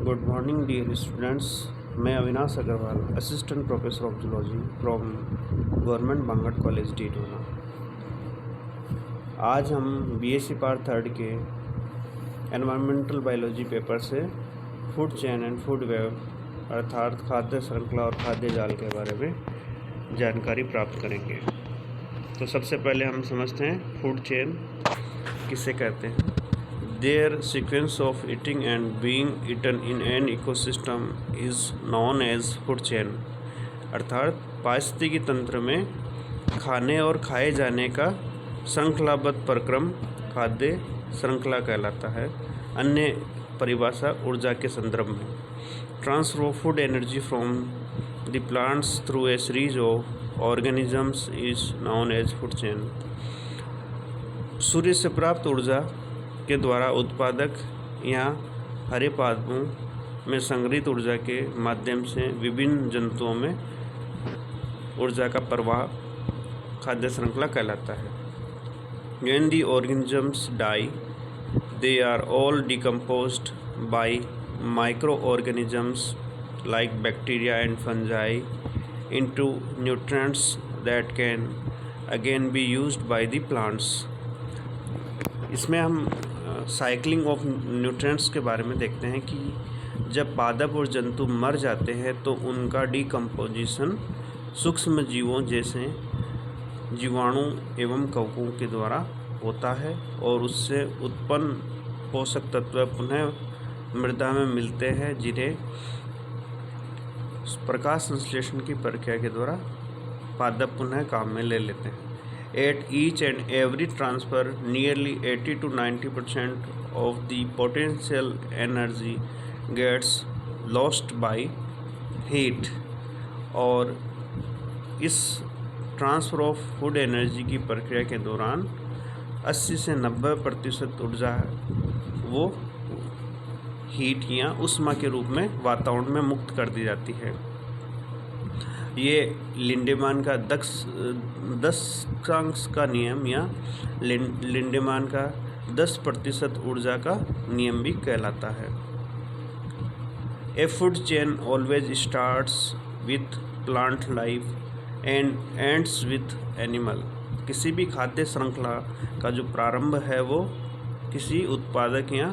Good morning dear students. मैं Avinash Agrawal, assistant professor of zoology from government Bangur college Didwana. आज हम BSc part 3 के environmental biology paper से food chain and food web अर्थात खाद्य श्रृंखला और खाद्य जाल के बारे में जानकारी प्राप्त करेंगे। तो सबसे पहले हम समझते हैं फूड चेन किसे कहते हैं। Their sequence of eating and being eaten in an ecosystem is known as food chain। अर्थात पारिस्थितिकी तंत्र में खाने और खाए जाने का श्रृंखलाबद्ध प्रक्रम खाद्य श्रृंखला कहलाता है। अन्य परिभाषा ऊर्जा के संदर्भ में transfer of food energy from the plants through a series of organisms is known as food chain. सूर्य से प्राप्त ऊर्जा के द्वारा उत्पादक या हरे पादपों में संग्रहित ऊर्जा के माध्यम से विभिन्न जंतुओं में ऊर्जा का प्रवाह खाद्य श्रृंखला कहलाता है। When the organisms die, they are all decomposed by microorganisms like bacteria and fungi into nutrients that can again be used by the plants। इसमें हम साइक्लिंग ऑफ न्यूट्रिएंट्स के बारे में देखते हैं कि जब पादप और जंतु मर जाते हैं तो उनका डिकम्पोजिशन सूक्ष्म जीवों जैसे जीवाणु एवं कवकों के द्वारा होता है और उससे उत्पन्न पोषक तत्व पुनः मृदा में मिलते हैं, जिन्हें प्रकाश संश्लेषण की प्रक्रिया के द्वारा पादप पुनः काम में ले लेते हैं। At each and every transfer, nearly 80 to 90% of the potential energy gets lost by heat। और इस ट्रांसफ़र ऑफ फूड एनर्जी की प्रक्रिया के दौरान 80 से 90% ऊर्जा वो हीट या उष्मा के रूप में वातावरण में मुक्त कर दी जाती है। ये लिंडेमान का दक्षांश का नियम या लिंडेमान का 10% ऊर्जा का नियम भी कहलाता है। ए food chain always starts with plant life and ends with animal. किसी भी खाद्य श्रृंखला का जो प्रारंभ है वो किसी उत्पादक या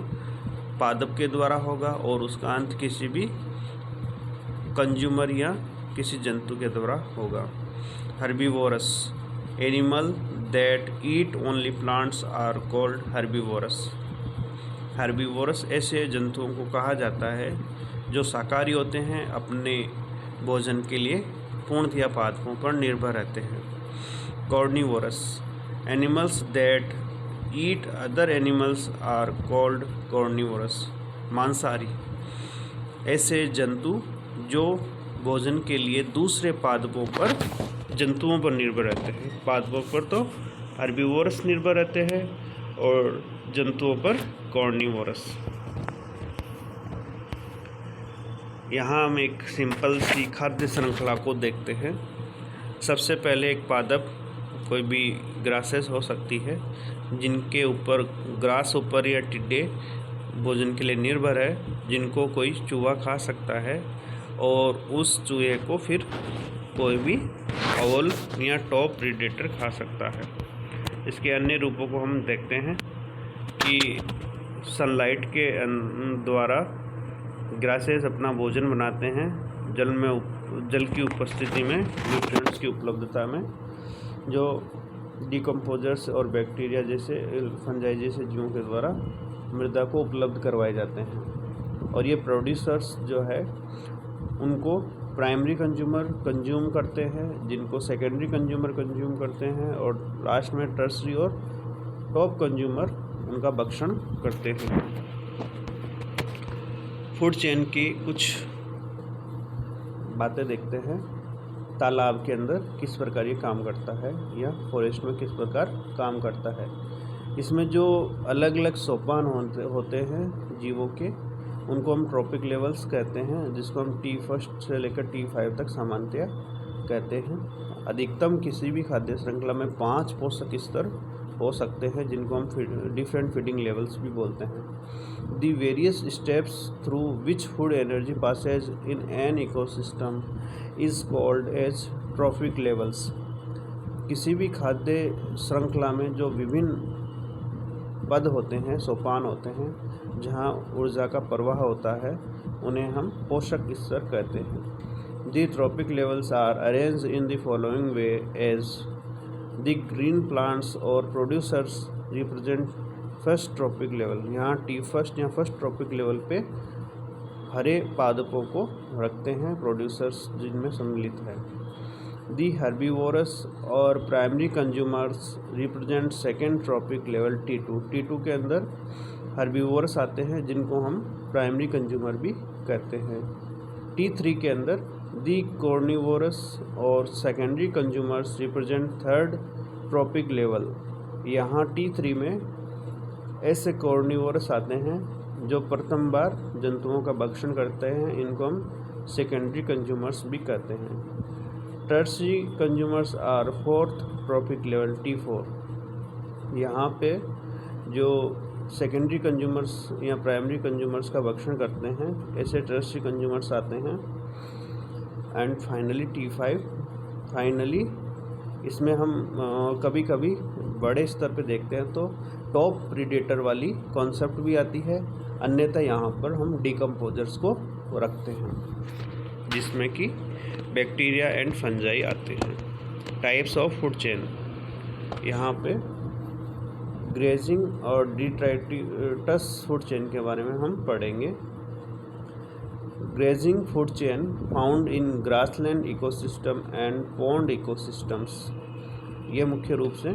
पादप के द्वारा होगा और उसका अंत किसी भी कंज्यूमर या किसी जंतु के द्वारा होगा। Herbivorous animal that eat only plants are called herbivorous. Herbivorous ऐसे जंतुओं को कहा जाता है जो शाकाहारी होते हैं, अपने भोजन के लिए पूर्णतया पादपों पर निर्भर रहते हैं। Carnivorous animals that eat other animals are called carnivores. मांसाहारी ऐसे जंतु जो भोजन के लिए दूसरे पादपों पर जंतुओं पर निर्भर रहते हैं। पादपों पर तो हर्बीवोरस निर्भर रहते हैं और जंतुओं पर कॉर्निवोरस। यहाँ हम एक सिंपल सी खाद्य श्रृंखला को देखते हैं। सबसे पहले एक पादप कोई भी ग्रासेस हो सकती है जिनके ऊपर ग्रास ऊपर या टिड्डे भोजन के लिए निर्भर है, जिनको कोई चूहा खा सकता है और उस चूहे को फिर कोई भी ऑल या टॉप प्रीडेटर खा सकता है। इसके अन्य रूपों को हम देखते हैं कि सनलाइट के द्वारा ग्रासेस अपना भोजन बनाते हैं। जल की उपस्थिति में न्यूट्रिएंट्स की उपलब्धता में जो डिकम्पोजर्स और बैक्टीरिया जैसे फंजाई जैसे जीवों के द्वारा मृदा को उपलब्ध करवाए जाते हैं। और ये प्रोड्यूसर्स जो है उनको प्राइमरी कंज्यूम करते हैं, जिनको सेकेंडरी कंज्यूमर कंज्यूम करते हैं और लास्ट में टर्सरी और टॉप कंज्यूमर उनका भक्षण करते हैं। फूड चेन की कुछ बातें देखते हैं। तालाब के अंदर किस प्रकार ये काम करता है या फॉरेस्ट में किस प्रकार काम करता है। इसमें जो अलग अलग सोपान होते हैं जीवों के, उनको हम ट्रॉपिक लेवल्स कहते हैं, जिसको हम T1 से लेकर T5 तक सामान्यतया कहते हैं। अधिकतम किसी भी खाद्य श्रृंखला में 5 पोषक स्तर हो सकते हैं, जिनको हम डिफरेंट फीडिंग लेवल्स भी बोलते हैं। The various steps through which food energy passes in an ecosystem is called as trophic levels. किसी भी खाद्य श्रृंखला में जो विभिन्न पद होते हैं, सोपान होते हैं, जहाँ ऊर्जा का प्रवाह होता है, उन्हें हम पोषक स्तर कहते हैं। The trophic levels are arranged in the following way as the green plants or producers represent first trophic level। यहाँ फर्स्ट ट्रॉपिक लेवल पे हरे पादपों को रखते हैं, प्रोड्यूसर्स जिनमें सम्मिलित है। The herbivores और primary consumers represent second trophic level T2 के अंदर हर्बीवोरस आते हैं, जिनको हम प्राइमरी कंज्यूमर भी कहते हैं। T3 के अंदर दी कॉर्निवोरस और secondary consumers represent third trophic level. यहाँ T3 में ऐसे कॉर्निवोरस आते हैं जो प्रथम बार जंतुओं का भक्षण करते हैं, इनको हम सेकेंडरी कंज्यूमर्स भी कहते हैं। Tertiary consumers are fourth trophic level T4। यहाँ पे जो सेकेंडरी कंज्यूमर्स या प्राइमरी कंज्यूमर्स का भक्षण करते हैं, ऐसे टर्शरी कंज्यूमर्स आते हैं। And finally T5। फाइनली इसमें हम कभी कभी बड़े स्तर पे देखते हैं तो टॉप प्रीडेटर वाली कॉन्सेप्ट भी आती है, अन्यथा यहाँ पर हम डिकम्पोजर्स को रखते हैं, जिसमें कि बैक्टीरिया एंड फंजाई आते हैं। टाइप्स ऑफ फूड चेन, यहाँ पे ग्रेजिंग और डिट्राइटस फूड चेन के बारे में हम पढ़ेंगे। Grazing food chain found in grassland ecosystem and pond ecosystems. ये मुख्य रूप से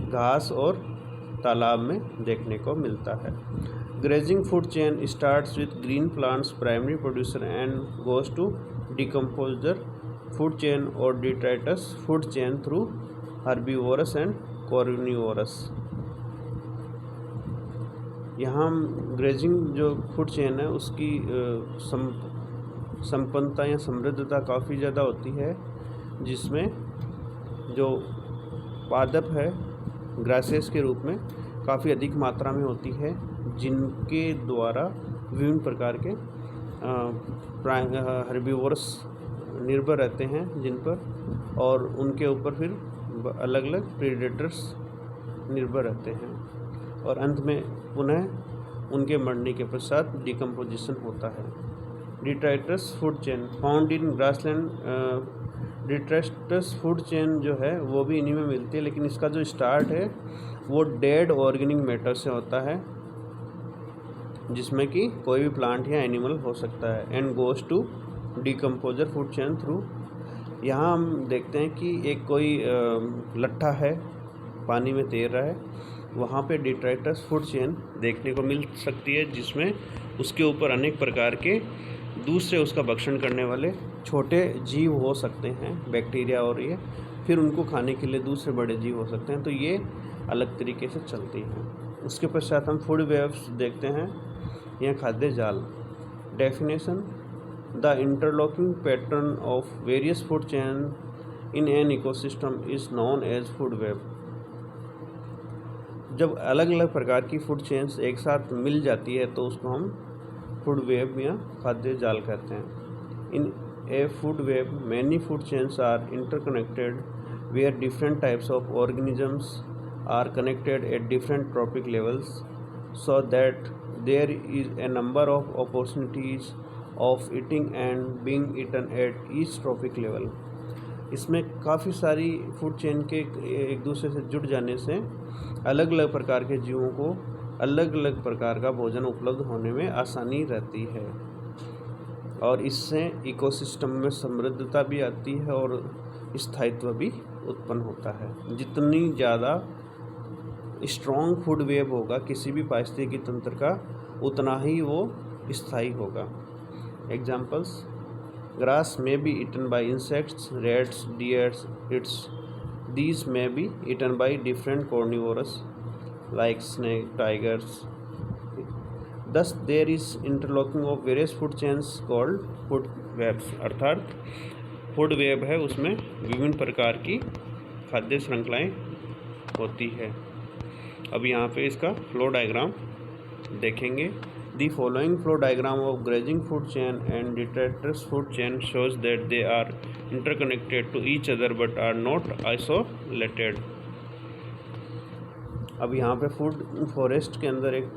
घास और तालाब में देखने को मिलता है। Grazing food chain starts with green plants primary producer and goes to decomposer food chain और detritus food chain through herbivores and carnivores. यहाँ ग्रेजिंग जो फूड चेन है उसकी संपन्नता या समृद्धता काफ़ी ज़्यादा होती है, जिसमें जो पादप है ग्रासेस के रूप में काफ़ी अधिक मात्रा में होती है, जिनके द्वारा विभिन्न प्रकार के हर्बीवोरस निर्भर रहते हैं जिन पर, और उनके ऊपर फिर अलग अलग प्रीडेटर्स निर्भर रहते हैं, और अंत में पुनः उनके मरने के पश्चात डिकम्पोजिशन होता है। Detritus food chain found in grassland. Detritus food chain जो है वो भी इन्हीं में मिलती है, लेकिन इसका जो स्टार्ट है वो डेड ऑर्गेनिक मैटर से होता है, जिसमें कि कोई भी प्लांट या एनिमल हो सकता है। And goes to decomposer food chain through. यहाँ हम देखते हैं कि एक कोई लट्ठा है, पानी में तैर रहा है, वहाँ पे डिट्राइटस फूड चेन देखने को मिल सकती है, जिसमें उसके ऊपर अनेक प्रकार के दूसरे उसका भक्षण करने वाले छोटे जीव हो सकते हैं, बैक्टीरिया, और ये फिर उनको खाने के लिए दूसरे बड़े जीव हो सकते हैं। तो ये अलग तरीके से चलती हैं। उसके पश्चात हम फूड वेव्स देखते हैं या खाद्य जाल। Definition: the interlocking pattern of various food chain in an ecosystem is known as food web. जब अलग अलग प्रकार की फूड चेन्स एक साथ मिल जाती है तो उसको हम फूड वेब या खाद्य जाल कहते हैं। In a food web many food chains are interconnected where different types of organisms are connected at different trophic levels, so that there is a number of opportunities of eating and being eaten at each trophic level. इसमें काफ़ी सारी food chain के एक दूसरे से जुड़ जाने से अलग अलग प्रकार के जीवों को अलग अलग प्रकार का भोजन उपलब्ध होने में आसानी रहती है, और इससे इकोसिस्टम में समृद्धता भी आती है और स्थायित्व भी उत्पन्न होता है। जितनी ज़्यादा स्ट्रॉन्ग फूड वेब होगा किसी भी पारिस्थितिकी तंत्र का, उतना ही वो स्थायी होगा। Examples: grass may be eaten by insects, rats, deers, these may be eaten by different carnivores like snake, tigers. Thus there is interlocking of various food chains called food webs। अर्थात फूड वेब है, उसमें विभिन्न प्रकार की खाद्य श्रृंखलाएं होती है। अब यहाँ पे इसका फ्लो डायग्राम देखेंगे। The following flow diagram of grazing food chain and detritus food chain shows that they are interconnected to each other but are not isolated. अब यहाँ पे फूड फॉरेस्ट के अंदर एक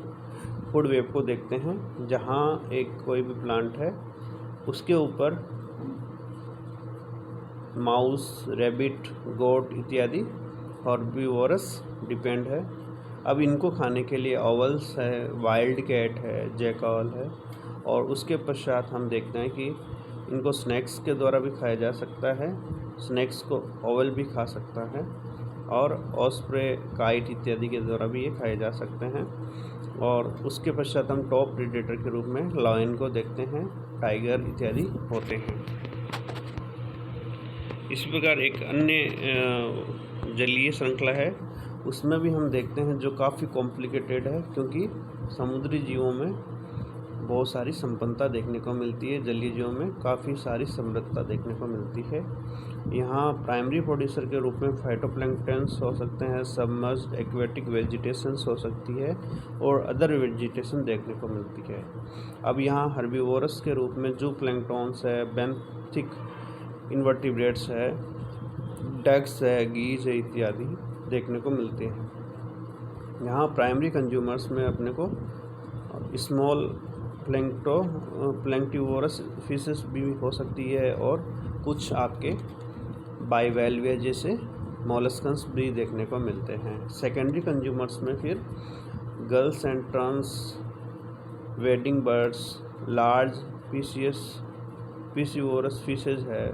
फूड वेब को देखते हैं, जहाँ एक कोई भी प्लांट है उसके ऊपर माउस, रैबिट, गोट इत्यादि हर्बीवोरस डिपेंड है। अब इनको खाने के लिए ओवल्स है, वाइल्ड कैट है, जैकल है, और उसके पश्चात हम देखते हैं कि इनको स्नैक्स के द्वारा भी खाया जा सकता है। स्नैक्स को ओवल भी खा सकता है, और ऑस्प्रे, काइट इत्यादि के द्वारा भी ये खाए जा सकते हैं। और उसके पश्चात हम टॉप प्रेडेटर के रूप में लायन को देखते हैं, टाइगर इत्यादि होते हैं। इस प्रकार एक अन्य जलीय श्रृंखला है, उसमें भी हम देखते हैं जो काफ़ी कॉम्प्लिकेटेड है, क्योंकि समुद्री जीवों में बहुत सारी संपन्नता देखने को मिलती है, जलीय जीवों में काफ़ी सारी समृद्धता देखने को मिलती है। यहाँ प्राइमरी प्रोड्यूसर के रूप में फाइटोप्लैंक्टन्स हो सकते हैं, सबमर्ज्ड एक्वेटिक वेजिटेशंस हो सकती है, और अदर वेजिटेशन देखने को मिलती है। अब यहाँ हर्बीवोरस के रूप में जू प्लैंक्टन्स है, बेंथिक इन्वर्टिब्रेट्स है, डक्स है, गीज है इत्यादि देखने को मिलते हैं। यहाँ प्राइमरी कंज्यूमर्स में अपने को स्मॉल प्लैंक्टिवोरस फिशेस भी हो सकती है, और कुछ आपके बाइवेल्विया जैसे मॉलस्कन्स भी देखने को मिलते हैं। सेकेंडरी कंज्यूमर्स में फिर gulls and terns, wading birds, large piscivorous fishes है,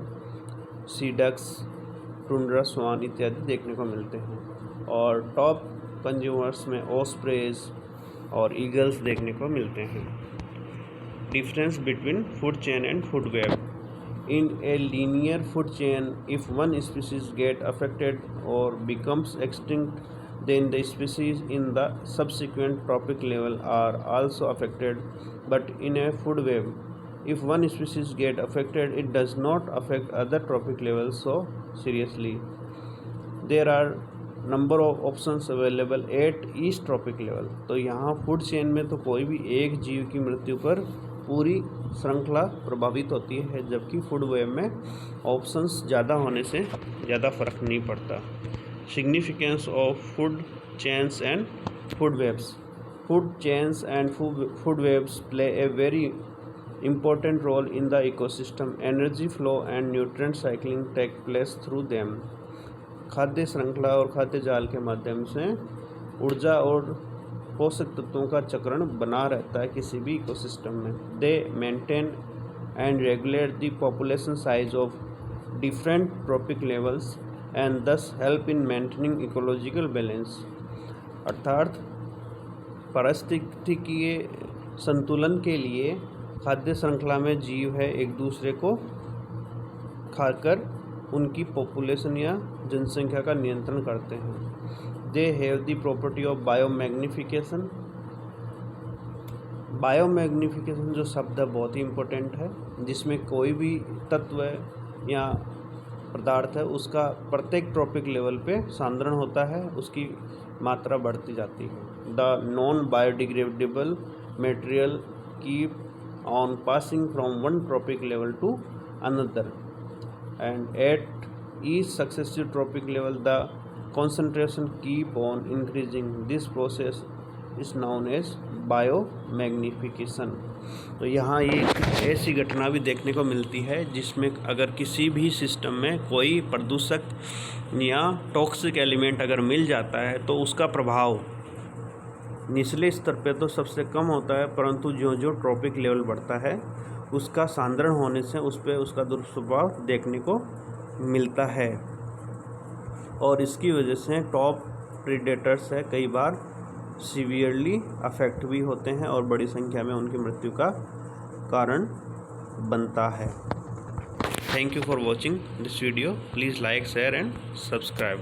सी डक्स, टुंड्रा स्वान इत्यादि देखने को मिलते हैं। और टॉप कंज्यूमर्स में ऑस्प्रेज और ईगल्स देखने को मिलते हैं। Difference between food chain and food web. In a linear food chain, if one species get affected or becomes extinct, then the species in the subsequent trophic level are also affected. But in a food web, if one species get affected, it does not affect other trophic levels so seriously. There are number of options available at each trophic level. तो यहाँ food chain में तो कोई भी एक जीव की मृत्यु पर पूरी श्रृंखला प्रभावित होती है, जबकि फूड वेब में ऑप्शंस ज़्यादा होने से ज़्यादा फर्क नहीं पड़ता। Significance of food chains and food webs. Food chains and food webs play a very important role in the ecosystem. Energy flow and nutrient cycling take place through them. खाद्य श्रृंखला और खाद्य जाल के माध्यम से ऊर्जा और पोषक तत्वों का चक्रण बना रहता है किसी भी इकोसिस्टम में। They maintain and regulate the population size of different trophic levels and thus help in maintaining ecological balance. अर्थात पारिस्थितिकीय संतुलन के लिए खाद्य श्रृंखला में जीव है एक दूसरे को खाकर उनकी पॉपुलेशन या जनसंख्या का नियंत्रण करते हैं। They have the property of biomagnification. Biomagnification जो शब्द है बहुत ही इम्पोर्टेंट है, जिसमें कोई भी तत्व या पदार्थ है उसका प्रत्येक ट्रॉपिक लेवल पे सांद्रण होता है, उसकी मात्रा बढ़ती जाती है। The non biodegradable material keep on passing from one tropic level to another, and at each successive tropic level the concentration keep on increasing. This process is known as biomagnification. तो यहाँ ये ऐसी घटना भी देखने को मिलती है जिसमें अगर किसी भी सिस्टम में कोई प्रदूषक या टॉक्सिक एलिमेंट अगर मिल जाता है तो उसका प्रभाव निचले स्तर पे तो सबसे कम होता है, परंतु जो जो ट्रॉपिक लेवल बढ़ता है उसका सांद्रण होने से उस पर उसका दुष्प्रभाव देखने को मिलता है, और इसकी वजह से टॉप प्रीडेटर्स है कई बार सीवियरली अफेक्ट भी होते हैं और बड़ी संख्या में उनकी मृत्यु का कारण बनता है। Thank you for watching this video. Please like, share and subscribe.